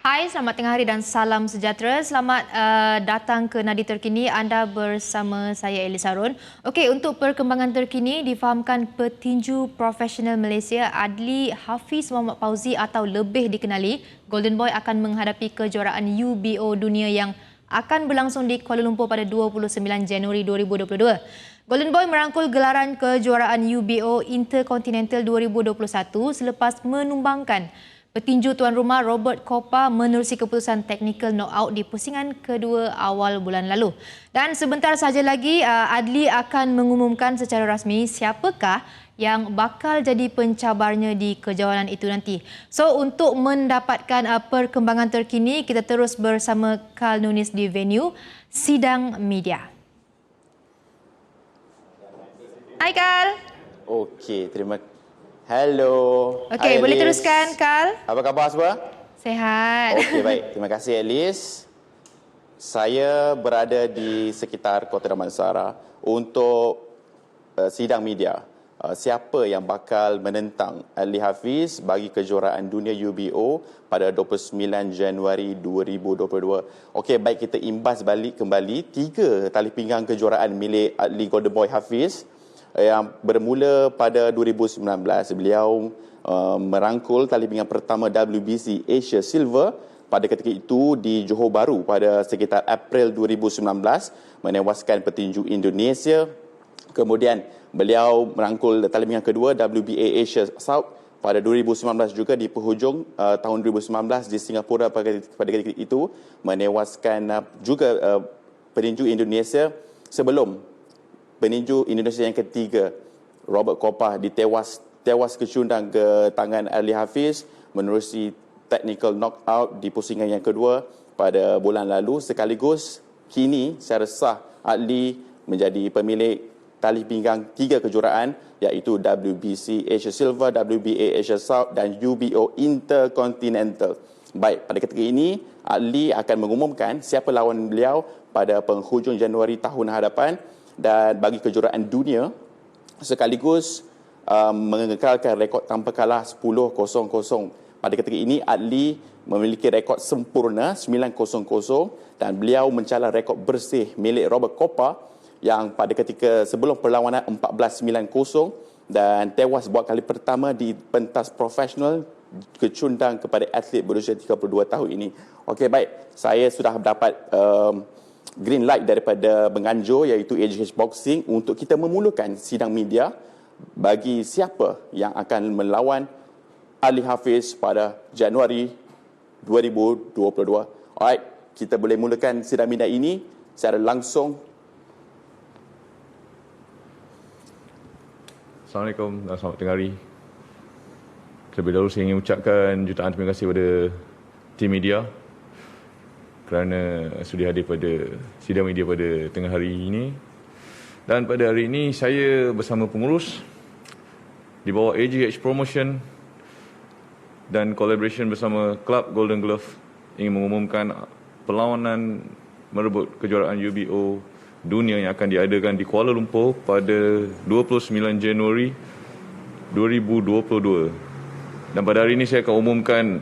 Hai, selamat tengah hari dan salam sejahtera. Selamat datang ke Nadi Terkini. Anda bersama saya Elis Harun. Okey, untuk perkembangan terkini, difahamkan petinju profesional Malaysia Adli Hafiz Muhammad Fauzi atau lebih dikenali Golden Boy akan menghadapi kejuaraan UBO dunia yang akan berlangsung di Kuala Lumpur pada 29 Januari 2022. Golden Boy merangkul gelaran kejuaraan UBO Intercontinental 2021 selepas menumbangkan petinju tuan rumah Robert Coppa menerusi keputusan technical knockout di pusingan kedua awal bulan lalu. Dan sebentar saja lagi Adli akan mengumumkan secara rasmi siapakah yang bakal jadi pencabarnya di kejohanan itu nanti. So untuk mendapatkan perkembangan terkini, kita terus bersama Karl Nunis di venue sidang media. Hai Karl. Okey, terima kasih. Hello. Okey, boleh teruskan Karl? Apa khabar semua? Sihat. Okey, baik. Terima kasih Elis. Saya berada di sekitar Kota Damansara untuk sidang media. Siapa yang bakal menentang Adli Hafiz bagi kejuaraan dunia UBO pada 29 Januari 2022. Okey, baik, kita imbas balik kembali 3 tali pinggang kejuaraan milik Adli Golden Boy Hafiz yang bermula pada 2019. Beliau merangkul tali pinggang pertama WBC Asia Silver pada ketika itu di Johor Bahru pada sekitar April 2019, menewaskan petinju Indonesia. Kemudian beliau merangkul tali pinggang kedua WBA Asia South pada 2019 juga di penghujung tahun 2019 di Singapura pada ketika itu, menewaskan juga petinju Indonesia sebelum peninju Indonesia yang ketiga, Robert Coppa, tewas kecundang ke tangan Adli Hafiz menerusi technical knockout di pusingan yang kedua pada bulan lalu. Sekaligus kini secara sah Adli menjadi pemilik tali pinggang 3 kejuaraan, iaitu WBC Asia Silver, WBA Asia South dan UBO Intercontinental. Baik, pada ketika ini Adli akan mengumumkan siapa lawan beliau pada penghujung Januari tahun hadapan, dan bagi kejuaraan dunia sekaligus mengekalkan rekod tanpa kalah 10-0. Pada ketika ini Adli memiliki rekod sempurna 9-0 dan beliau mencalar rekod bersih milik Robert Coppa yang pada ketika sebelum perlawanan 14-9 dan tewas buat kali pertama di pentas profesional kecundang kepada atlet berusia 32 tahun ini. Okey, baik, saya sudah dapat green light daripada penganjur iaitu AGH Boxing untuk kita memulakan sidang media bagi siapa yang akan melawan Adli Hafiz pada Januari 2022. Alright, kita boleh mulakan sidang media ini secara langsung. Assalamualaikum dan selamat tengah hari. Terlebih dahulu saya ingin ucapkan jutaan terima kasih kepada tim media kerana sudi hadir pada sidang media pada tengah hari ini. Dan pada hari ini saya bersama pengurus di bawah AGH Promotion dan collaboration bersama Club Golden Glove ingin mengumumkan perlawanan merebut kejuaraan UBO dunia yang akan diadakan di Kuala Lumpur pada 29 Januari 2022. Dan pada hari ini saya akan umumkan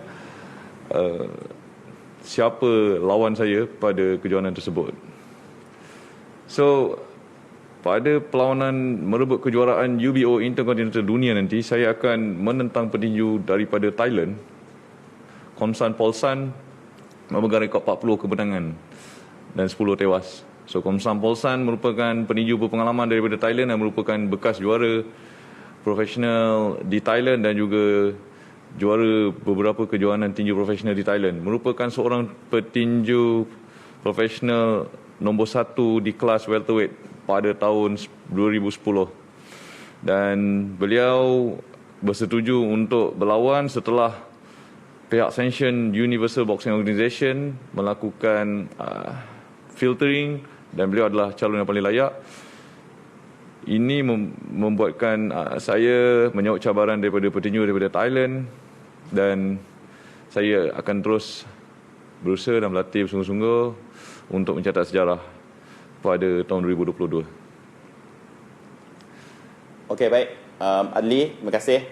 siapa lawan saya pada kejuaraan tersebut. So, pada perlawanan merebut kejuaraan UBO Intercontinental Dunia nanti, saya akan menentang petinju daripada Thailand, Komsan Polsan, memegang rekod 40 kemenangan dan 10 tewas. So, Komsan Polsan merupakan petinju berpengalaman daripada Thailand dan merupakan bekas juara profesional di Thailand dan juga juara beberapa kejohanan tinju profesional di Thailand. Merupakan seorang petinju profesional nombor 1 di kelas welterweight pada tahun 2010. Dan beliau bersetuju untuk berlawan setelah pihak sanction Universal Boxing Organisation melakukan filtering dan beliau adalah calon yang paling layak. Ini membuatkan saya menyahut cabaran daripada petinju daripada Thailand, dan saya akan terus berusaha dan berlatih bersungguh-sungguh untuk mencatat sejarah pada tahun 2022. Okey, baik. Adli, terima kasih.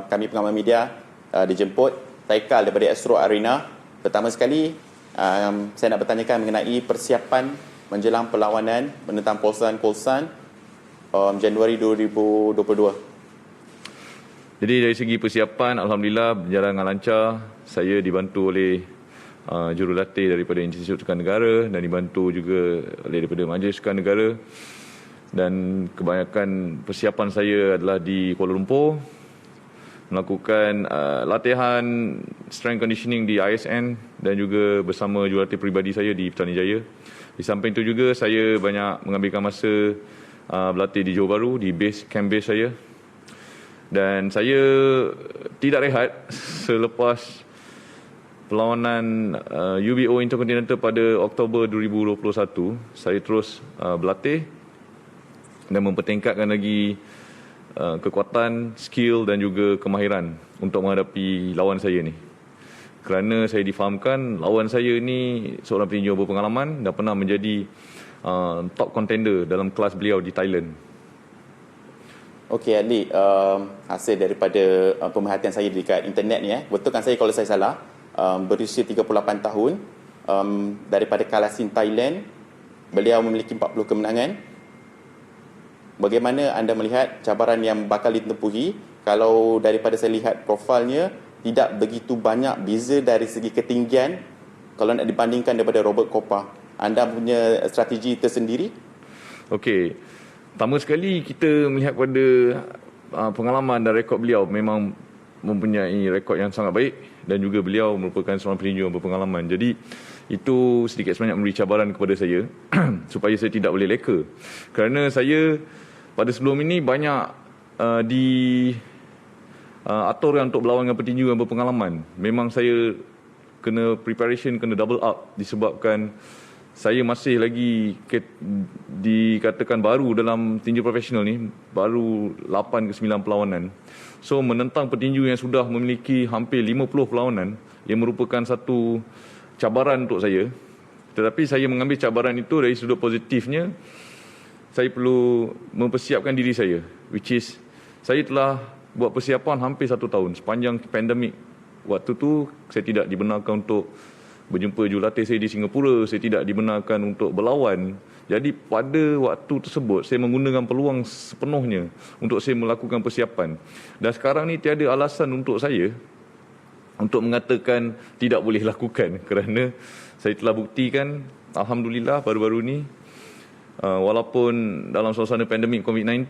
Kami pengamal media dijemput Taikal daripada Astro Arena Pertama sekali, saya nak bertanyakan mengenai persiapan menjelang perlawanan menentang Polsan Januari 2022. Jadi dari segi persiapan, Alhamdulillah berjalan dengan lancar. Saya dibantu oleh jurulatih daripada Institut Sukan Negara dan dibantu juga oleh daripada Majlis Sukan Negara. Dan kebanyakan persiapan saya adalah di Kuala Lumpur, melakukan latihan strength conditioning di ISN dan juga bersama jurulatih peribadi saya di Petani Jaya. Di samping itu juga saya banyak mengambilkan masa berlatih di Johor Bahru, di camp base saya. Dan saya tidak rehat selepas perlawanan UBO Intercontinental pada Oktober 2021. Saya terus berlatih dan mempertingkatkan lagi kekuatan, skill dan juga kemahiran untuk menghadapi lawan saya ni. Kerana saya difahamkan lawan saya ni seorang petinju berpengalaman dan pernah menjadi top contender dalam kelas beliau di Thailand. Okey Adli, hasil daripada pemerhatian saya dekat internet ni, betulkan saya kalau saya salah, berusia 38 tahun, daripada Kalasin Thailand, beliau memiliki 40 kemenangan. Bagaimana anda melihat cabaran yang bakal ditempuhi? Kalau daripada saya lihat profilnya, tidak begitu banyak beza dari segi ketinggian kalau nak dibandingkan daripada Robert Kopa. Anda punya strategi tersendiri? Okey. Pertama sekali kita melihat pada pengalaman dan rekod beliau memang mempunyai rekod yang sangat baik dan juga beliau merupakan seorang petinju yang berpengalaman. Jadi itu sedikit sebanyak memberi cabaran kepada saya supaya saya tidak boleh leka. Kerana saya pada sebelum ini banyak atur untuk berlawan dengan petinju yang berpengalaman. Memang saya kena preparation, kena double up disebabkan saya masih lagi dikatakan baru dalam tinju profesional ni, baru 8 ke 9 perlawanan. So menentang petinju yang sudah memiliki hampir 50 perlawanan yang merupakan satu cabaran untuk saya. Tetapi saya mengambil cabaran itu dari sudut positifnya. Saya perlu mempersiapkan diri saya, which is saya telah buat persiapan hampir 1 tahun. Sepanjang pandemik waktu tu saya tidak dibenarkan untuk berjumpa jurulatih saya di Singapura, saya tidak dibenarkan untuk berlawan. Jadi pada waktu tersebut saya menggunakan peluang sepenuhnya untuk saya melakukan persiapan. Dan sekarang ni tiada alasan untuk saya untuk mengatakan tidak boleh lakukan, kerana saya telah buktikan, alhamdulillah baru-baru ni, walaupun dalam suasana pandemik COVID-19,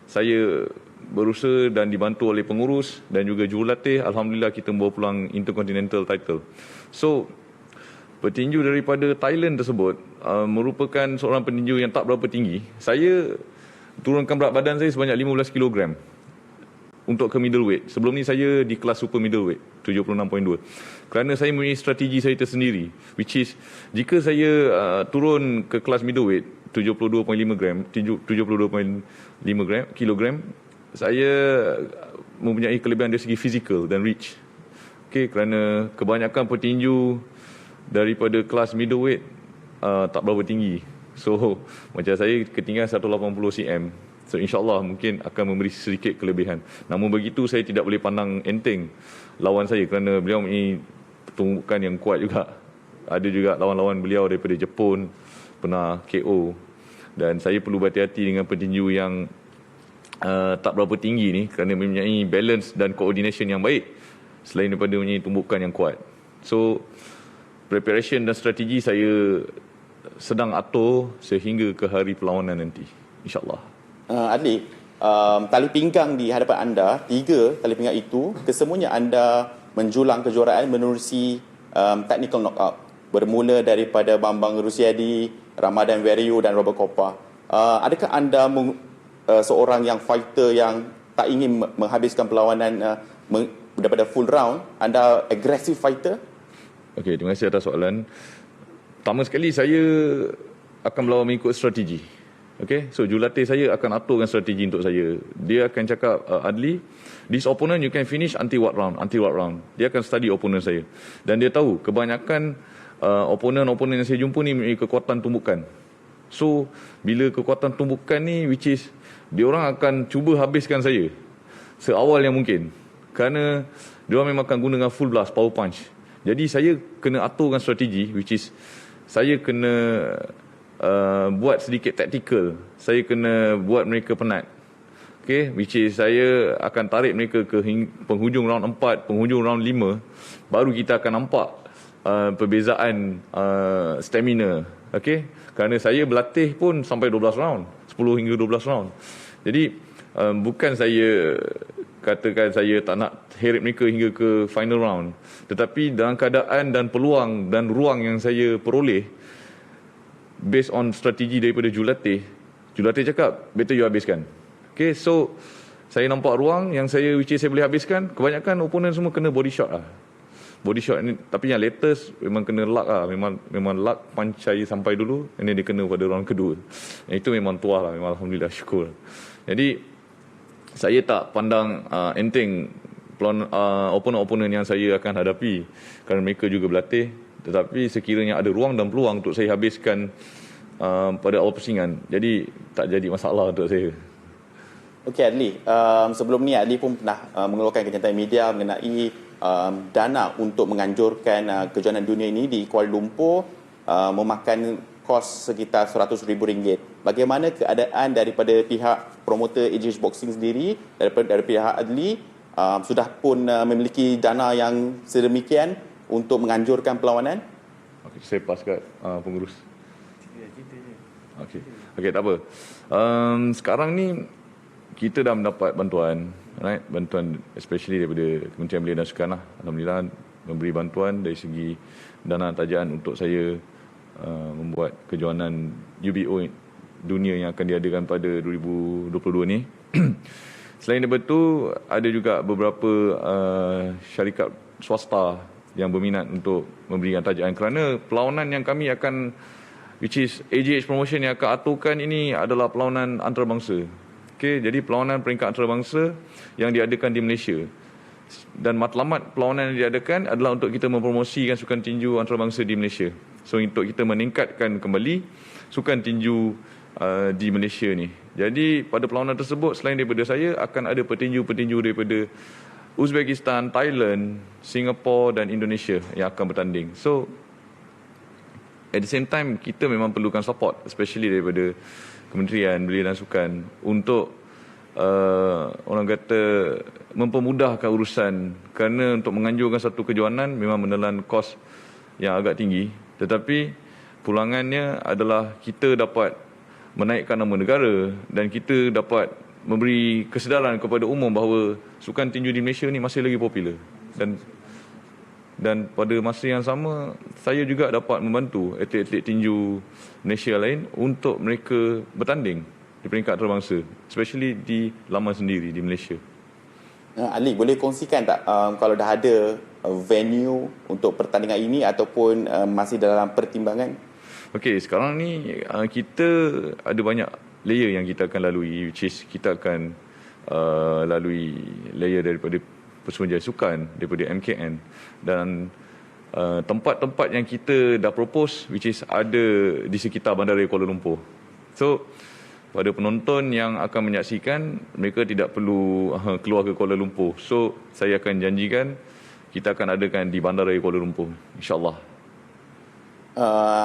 saya berusaha dan dibantu oleh pengurus dan juga jurulatih, alhamdulillah kita membawa pulang Intercontinental title. So petinju daripada Thailand tersebut merupakan seorang petinju yang tak berapa tinggi. Saya turunkan berat badan saya sebanyak 15 kg untuk ke middleweight. Sebelum ni saya di kelas super middleweight 76.2. Kerana saya mempunyai strategi saya tersendiri, which is jika saya turun ke kelas middleweight 72.5 kilogram, saya mempunyai kelebihan dari segi fizikal dan reach. Okey, kerana kebanyakan petinju daripada kelas middleweight tak berapa tinggi. So macam saya ketinggian 180 cm. So insyaAllah mungkin akan memberi sedikit kelebihan. Namun begitu saya tidak boleh pandang enteng lawan saya kerana beliau mempunyai pertumbukan yang kuat juga. Ada juga lawan-lawan beliau daripada Jepun pernah KO. Dan saya perlu berhati-hati dengan petinju yang tak berapa tinggi ni kerana mempunyai balance dan coordination yang baik selain daripada mempunyai tumbukan yang kuat. So preparation dan strategi saya sedang atur sehingga ke hari perlawanan nanti, insyaAllah. Adli, tali pinggang di hadapan anda, 3 tali pinggang itu, kesemuanya anda menjulang kejuaraan menerusi technical knockout. Bermula daripada Bambang Rusiadi, Ramadan Veriu dan Robert Kopa. Adakah anda seorang yang fighter yang tak ingin menghabiskan perlawanan daripada full round? Anda aggressive fighter? Okey, terima kasih atas soalan. Pertama sekali saya akan berlawan mengikut strategi. Okay, so jurulatih saya akan aturkan strategi untuk saya. Dia akan cakap, Adli, this opponent you can finish until what round. Dia akan study opponent saya. Dan dia tahu kebanyakan opponent yang saya jumpa ni mempunyai kekuatan tumbukan. So bila kekuatan tumbukan ni, which is dia orang akan cuba habiskan saya seawal yang mungkin. Kerana dia orang memang akan gunakan full blast, power punch. Jadi saya kena aturkan strategi, which is saya kena buat sedikit tactical. Saya kena buat mereka penat. Okay, which is saya akan tarik mereka ke penghujung round 4, penghujung round 5, baru kita akan nampak perbezaan stamina. Okay, kerana saya berlatih pun sampai 12 round, 10 hingga 12 round. Jadi bukan saya katakan saya tak nak heret mereka hingga ke final round, tetapi dalam keadaan dan peluang dan ruang yang saya peroleh based on strategi daripada jurulatih cakap better you habiskan. Okay, so saya nampak ruang yang which is saya boleh habiskan. Kebanyakan opponent semua kena body shot lah. Body shot ni, tapi yang latest memang kena luck lah. Memang luck punch saya sampai dulu, and then dia kena pada round kedua. Yang itu memang tuah lah, memang alhamdulillah syukur. Jadi saya tak pandang enteng opponent-opponent yang saya akan hadapi, kerana mereka juga berlatih. Tetapi sekiranya ada ruang dan peluang untuk saya habiskan pada awal persingan, jadi tak jadi masalah untuk saya. Okey Adli, sebelum ni Adli pun pernah mengeluarkan kenyataan media mengenai dana untuk menganjurkan kejohanan dunia ini di Kuala Lumpur memakan kos sekitar RM100,000. Bagaimana keadaan daripada pihak promoter AGH Boxing sendiri, dari pihak Adli, sudah pun memiliki dana yang sedemikian untuk menganjurkan perlawanan? Okey, saya pas kat pengurus. Okey, tak apa. Sekarang ni kita dah mendapat bantuan, right? Bantuan especially daripada Kementerian Belia dan Sukan lah. Alhamdulillah memberi bantuan dari segi dana tajaan untuk saya membuat kejohanan UBO dunia yang akan diadakan pada 2022 ni. Selain daripada itu, ada juga beberapa syarikat swasta yang berminat untuk memberikan tajaan, kerana perlawanan yang kami akan, which is AGH Promotion yang akan aturkan ini adalah perlawanan antarabangsa. Okay, jadi perlawanan peringkat antarabangsa yang diadakan di Malaysia. Dan matlamat perlawanan yang diadakan adalah untuk kita mempromosikan sukan tinju antarabangsa di Malaysia. So untuk kita meningkatkan kembali sukan tinju di Malaysia ni. Jadi pada perlawanan tersebut, selain daripada saya, akan ada petinju-petinju daripada Uzbekistan, Thailand, Singapura dan Indonesia yang akan bertanding. So at the same time, kita memang perlukan support, especially daripada Kementerian Belia dan Sukan untuk orang kata mempermudahkan urusan, kerana untuk menganjurkan satu kejohanan memang menelan kos yang agak tinggi, tetapi pulangannya adalah kita dapat menaikkan nama negara dan kita dapat memberi kesedaran kepada umum bahawa sukan tinju di Malaysia ni masih lagi popular. Dan pada masa yang sama, saya juga dapat membantu atlet-atlet tinju Malaysia lain untuk mereka bertanding di peringkat antarabangsa, especially di laman sendiri di Malaysia. Ali, boleh kongsikan tak kalau dah ada venue untuk pertandingan ini ataupun masih dalam pertimbangan? Okey, sekarang ni kita ada banyak layer yang kita akan lalui, which is kita akan lalui layer daripada Persuruhan Jaya Sukan, daripada MKN, dan tempat-tempat yang kita dah propose, which is ada di sekitar Bandaraya Kuala Lumpur. So pada penonton yang akan menyaksikan, mereka tidak perlu keluar ke Kuala Lumpur. So saya akan janjikan kita akan adakan di Bandaraya Kuala Lumpur, insyaAllah.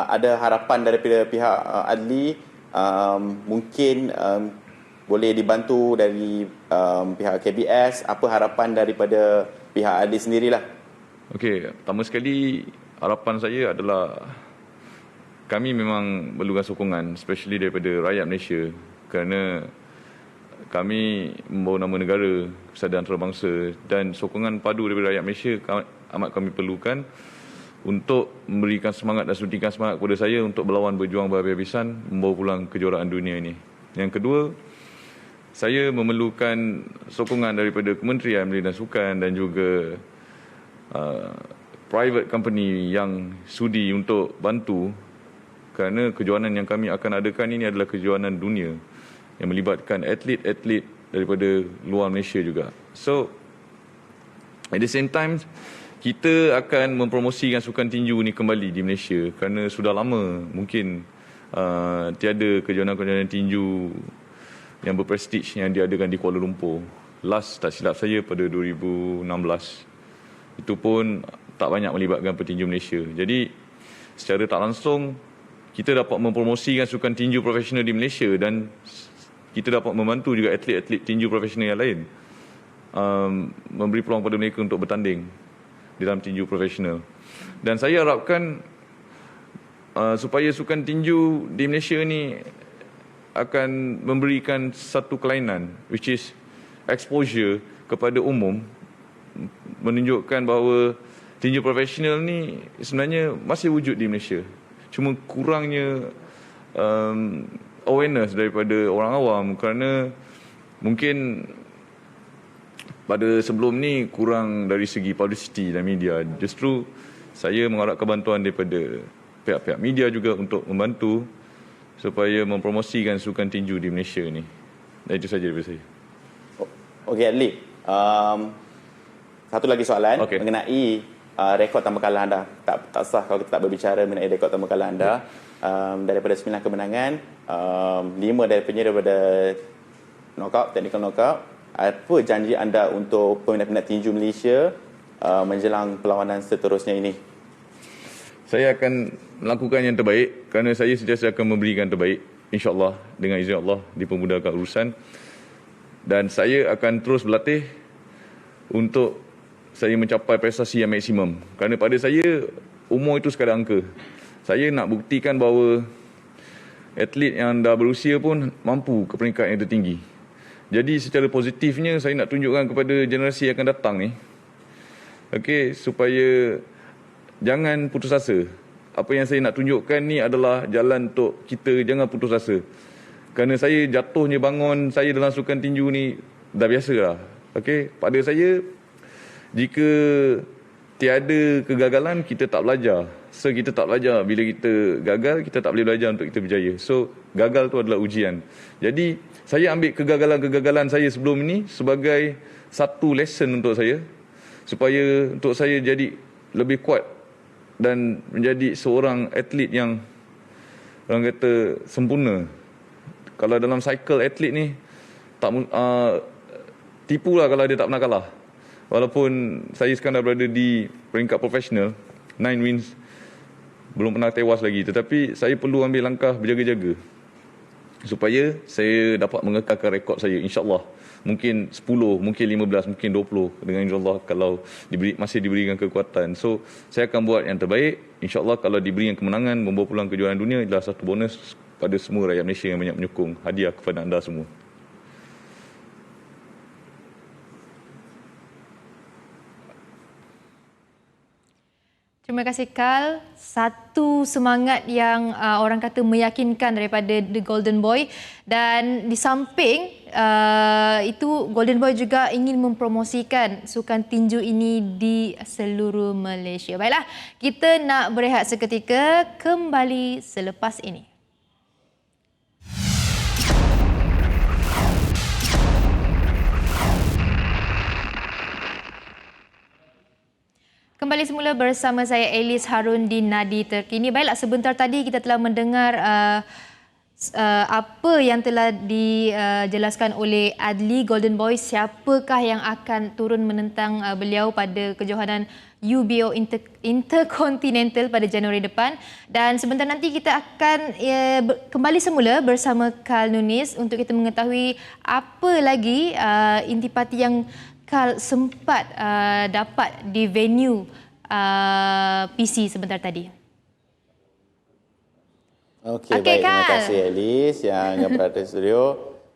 Ada harapan daripada pihak Adli, mungkin boleh dibantu dari pihak KBS. Apa harapan daripada pihak Adli sendirilah? Okey, pertama sekali harapan saya adalah kami memang perlukan sokongan, especially daripada rakyat Malaysia, kerana kami membawa nama negara, persatuan antarabangsa, dan sokongan padu daripada rakyat Malaysia amat kami perlukan untuk memberikan semangat dan suntikan semangat kepada saya untuk berlawan, berjuang berhabis-habisan membawa pulang kejuaraan dunia ini. Yang kedua, saya memerlukan sokongan daripada Kementerian Belia dan Sukan dan juga private company yang sudi untuk bantu, kerana kejohanan yang kami akan adakan ini adalah kejohanan dunia yang melibatkan atlet-atlet daripada luar Malaysia juga. So at the same time, kita akan mempromosikan sukan tinju ini kembali di Malaysia, kerana sudah lama mungkin tiada kejohanan-kejohanan tinju yang berprestige yang diadakan di Kuala Lumpur. Last tak silap saya pada 2016. Itu pun tak banyak melibatkan petinju Malaysia. Jadi secara tak langsung kita dapat mempromosikan sukan tinju profesional di Malaysia dan kita dapat membantu juga atlet-atlet tinju profesional yang lain memberi peluang pada mereka untuk bertanding di dalam tinju profesional. Dan saya harapkan supaya sukan tinju di Malaysia ni akan memberikan satu kelainan, which is exposure kepada umum, menunjukkan bahawa tinju profesional ni sebenarnya masih wujud di Malaysia. Cuma kurangnya awareness daripada orang awam kerana mungkin pada sebelum ni kurang dari segi publicity dan media. Justru saya mengharapkan bantuan daripada pihak-pihak media juga untuk membantu supaya mempromosikan sukan tinju di Malaysia ni. Dan itu saja daripada saya. Okey, Adli. Satu lagi soalan mengenai rekod tambah kalah anda. Tak sah kalau kita tak berbicara mengenai rekod tambah kalah anda. Daripada 9 kemenangan, 5 daripada knockout, technical knockout. Apa janji anda untuk peminat-peminat tinju Malaysia menjelang perlawanan seterusnya ini? Saya akan melakukan yang terbaik kerana saya sentiasa akan memberikan terbaik, insya-Allah, dengan izin Allah dipermudahkan urusan. Dan saya akan terus berlatih untuk saya mencapai prestasi yang maksimum. Kerana pada saya, umur itu sekadar angka. Saya nak buktikan bahawa atlet yang dah berusia pun mampu ke peringkat yang tertinggi. Jadi secara positifnya saya nak tunjukkan kepada generasi yang akan datang ni, supaya jangan putus asa. Apa yang saya nak tunjukkan ni adalah jalan untuk kita jangan putus asa. Kerana saya jatuhnya bangun saya dalam sukan tinju ni dah biasa lah. Pada saya, jika tiada kegagalan, kita tak belajar. So, kita tak belajar. Bila kita gagal, kita tak boleh belajar untuk kita berjaya. So, gagal tu adalah ujian. Jadi, saya ambil kegagalan-kegagalan saya sebelum ini sebagai satu lesson untuk saya. Supaya untuk saya jadi lebih kuat dan menjadi seorang atlet yang orang kata sempurna. Kalau dalam cycle atlet ni, tipulah kalau dia tak pernah kalah. Walaupun saya sekarang dah berada di peringkat profesional, 9 wins, belum pernah tewas lagi. Tetapi saya perlu ambil langkah berjaga-jaga supaya saya dapat mengekalkan rekod saya, insya-Allah. Mungkin 10, mungkin 15, mungkin 20 dengan insya-Allah kalau masih diberikan kekuatan. So, saya akan buat yang terbaik. Insya-Allah kalau diberikan kemenangan membawa pulang kejuaraan dunia adalah satu bonus pada semua rakyat Malaysia yang banyak menyokong. Hadiah kepada anda semua. Terima kasih, Carl. Satu semangat yang orang kata meyakinkan daripada The Golden Boy. Dan di samping itu, Golden Boy juga ingin mempromosikan sukan tinju ini di seluruh Malaysia. Baiklah, kita nak berehat seketika, kembali selepas ini. Kembali semula bersama saya Elis Harun di Nadi Terkini. Baiklah, sebentar tadi kita telah mendengar apa yang telah dijelaskan oleh Adli Golden Boy, siapakah yang akan turun menentang beliau pada kejohanan UBO Intercontinental pada Januari depan. Dan sebentar nanti kita akan kembali semula bersama Carl Nunis untuk kita mengetahui apa lagi intipati yang Carl sempat dapat di venue PC sebentar tadi. Okey, baik. Terima kasih Elis yang berada di studio.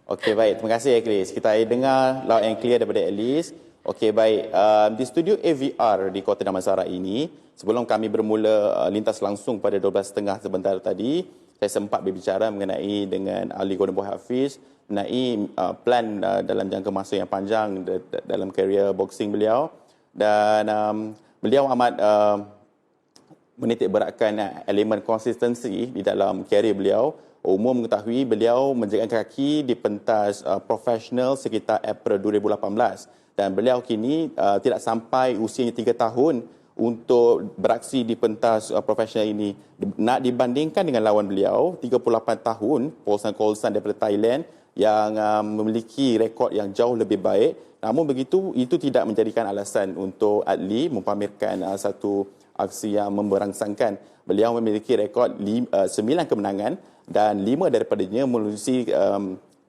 Okey, baik. Terima kasih Elis. Kita dengar loud and clear daripada Elis. Okey, baik. Di studio AVR di Kota Damansara ini, sebelum kami bermula lintas langsung pada 12.30 sebentar tadi, saya sempat berbicara mengenai dengan Ali Golden Boy Hafiz mengenai plan dalam jangka masa yang panjang dalam karier boxing beliau. Dan beliau amat menitik beratkan elemen konsistensi di dalam karier beliau. Umum mengetahui beliau menjadikan kaki di pentas profesional sekitar April 2018. Dan beliau kini tidak sampai usianya 3 tahun untuk beraksi di pentas profesional ini. Nak dibandingkan dengan lawan beliau, 38 tahun, Paulson Colson daripada Thailand, yang memiliki rekod yang jauh lebih baik Namun begitu, itu tidak menjadikan alasan untuk Adli mempamerkan satu aksi yang memberangsangkan. Beliau memiliki rekod 9 kemenangan dan 5 daripadanya melalui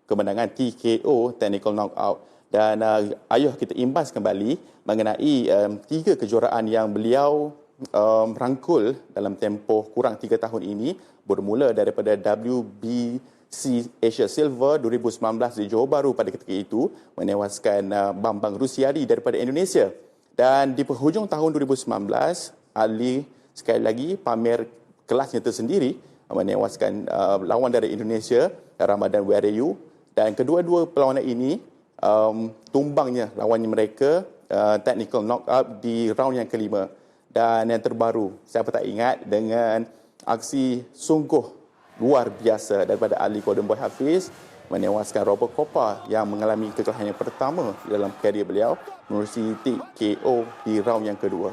kemenangan TKO, technical knockout. Dan ayuh kita imbas kembali mengenai 3 kejuaraan yang beliau rangkul dalam tempoh kurang 3 tahun ini, bermula daripada WBC Asia Silver 2019 di Johor Bahru pada ketika itu, menewaskan Bambang Rusiadi daripada Indonesia. Dan di penghujung tahun 2019, Ali sekali lagi pamer kelasnya tersendiri, menewaskan lawan dari Indonesia, Ramadan Werayu. Dan kedua-dua perlawanan ini tumbangnya lawannya mereka technical knockout di round yang kelima. Dan yang terbaru, siapa tak ingat dengan aksi sungguh luar biasa daripada Ali Golden Boy Hafiz menewaskan Robert Coppa yang mengalami kekalahan yang pertama dalam karier beliau menerusi TKO di round yang kedua.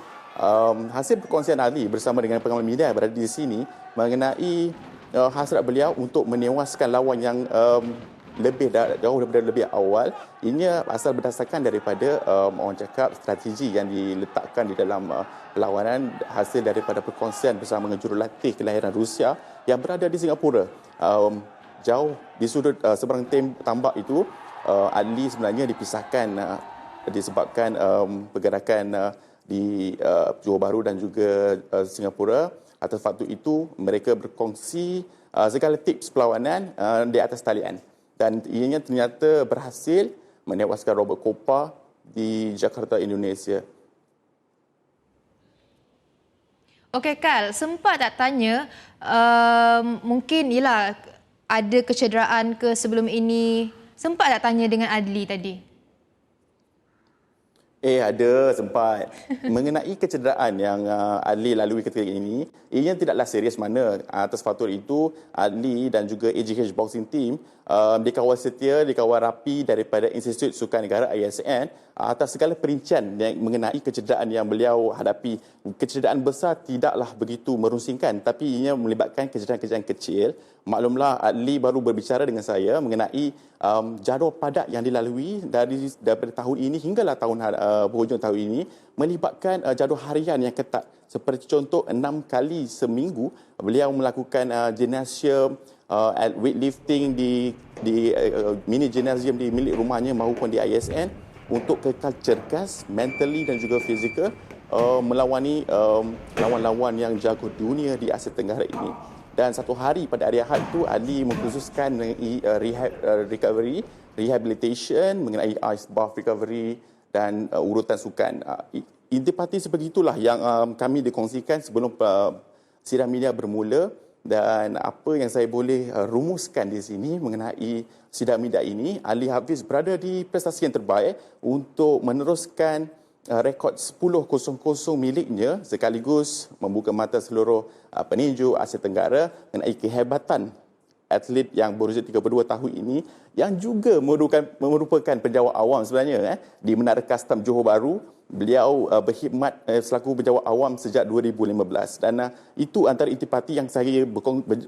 Hasil perkongsian Ali bersama dengan pengamal media berada di sini mengenai hasrat beliau untuk menewaskan lawan yang jauh daripada lebih awal. Ini asal berdasarkan daripada orang cakap strategi yang diletakkan di dalam perlawanan hasil daripada perkongsian bersama dengan jurulatih kelahiran Rusia yang berada di Singapura. Jauh di sudut seberang tambak itu, Ali sebenarnya dipisahkan disebabkan pergerakan di Johor Bahru dan juga Singapura. Atas faktor itu, mereka berkongsi segala tips perlawanan di atas talian. Dan ianya ternyata berhasil menewaskan Robert Coppa di Jakarta, Indonesia. Okey Kal, sempat tak tanya, mungkin ialah ada kecederaan ke sebelum ini, sempat tak tanya dengan Adli tadi? Ada sempat. Mengenai kecederaan yang Adli lalui ketika ini, ianya tidaklah serius mana. Atas faktor itu, Adli dan juga AGH Boxing Team dikawal setia, dikawal rapi daripada Institut Sukan Negara ISN atas segala perincian yang mengenai kecederaan yang beliau hadapi. Kecederaan besar tidaklah begitu merusingkan, tapi ianya melibatkan kecederaan-kecederaan kecil. Maklumlah, Adli baru berbicara dengan saya mengenai jadual padat yang dilalui daripada tahun ini hinggalah penghujung tahun ini, melibatkan jadual harian yang ketat. Seperti contoh, 6 kali seminggu beliau melakukan gimnasium, weightlifting di mini gymnasium di milik rumahnya maupun di ISN untuk kekal cergas mentally dan juga fizikal melawani lawan-lawan yang jago dunia di Asia Tenggara ini. Dan satu hari pada hari Ahad itu, Ali mengkhususkan mengenai rehabilitation, mengenai ice bath recovery dan urutan sukan. Intipati seperti itulah yang kami dikongsikan sebelum sidang media bermula. Dan apa yang saya boleh rumuskan di sini mengenai sidang media ini, Ali Hafiz berada di prestasi yang terbaik untuk meneruskan rekod 10-0-0 miliknya sekaligus membuka mata seluruh peninju Asia Tenggara mengenai kehebatan atlet yang berusia 32 tahun ini yang juga merupakan penjawat awam sebenarnya di Menara Kastam Johor Bahru. Beliau berkhidmat selaku penjawat awam sejak 2015 dan itu antara intipati yang saya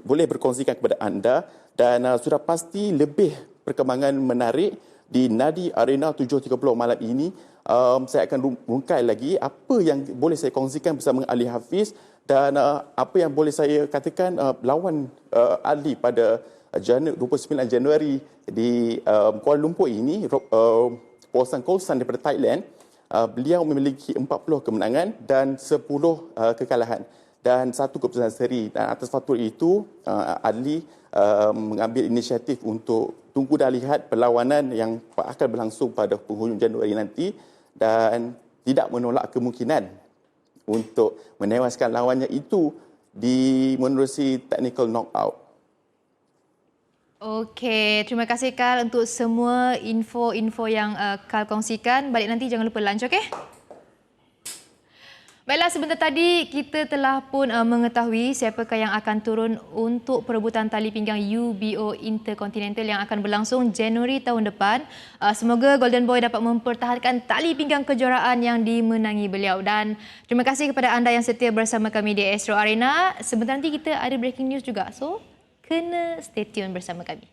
boleh berkongsikan kepada anda. Dan sudah pasti lebih perkembangan menarik di Nadi Arena 7.30 malam ini. Saya akan rungkai lagi apa yang boleh saya kongsikan bersama Ali Hafiz dan apa yang boleh saya katakan lawan Ali pada 29 Januari di Kuala Lumpur ini, Posan Kolsan daripada Thailand. Beliau memiliki 40 kemenangan dan 10 kekalahan dan 1 keputusan seri. Dan atas faktor itu, Ali mengambil inisiatif untuk tunggu dan lihat perlawanan yang akan berlangsung pada penghujung Januari nanti dan tidak menolak kemungkinan untuk menewaskan lawannya itu menerusi technical knockout. Okey, terima kasih Kal untuk semua info-info yang Kal kongsikan. Balik nanti jangan lupa lunch, okey? Baiklah, sebentar tadi kita telah pun mengetahui siapakah yang akan turun untuk perebutan tali pinggang UBO Intercontinental yang akan berlangsung Januari tahun depan. Semoga Golden Boy dapat mempertahankan tali pinggang kejuaraan yang dimenangi beliau. Dan terima kasih kepada anda yang setia bersama kami di Astro Arena. Sebentar nanti kita ada breaking news juga. So, kena stay tune bersama kami.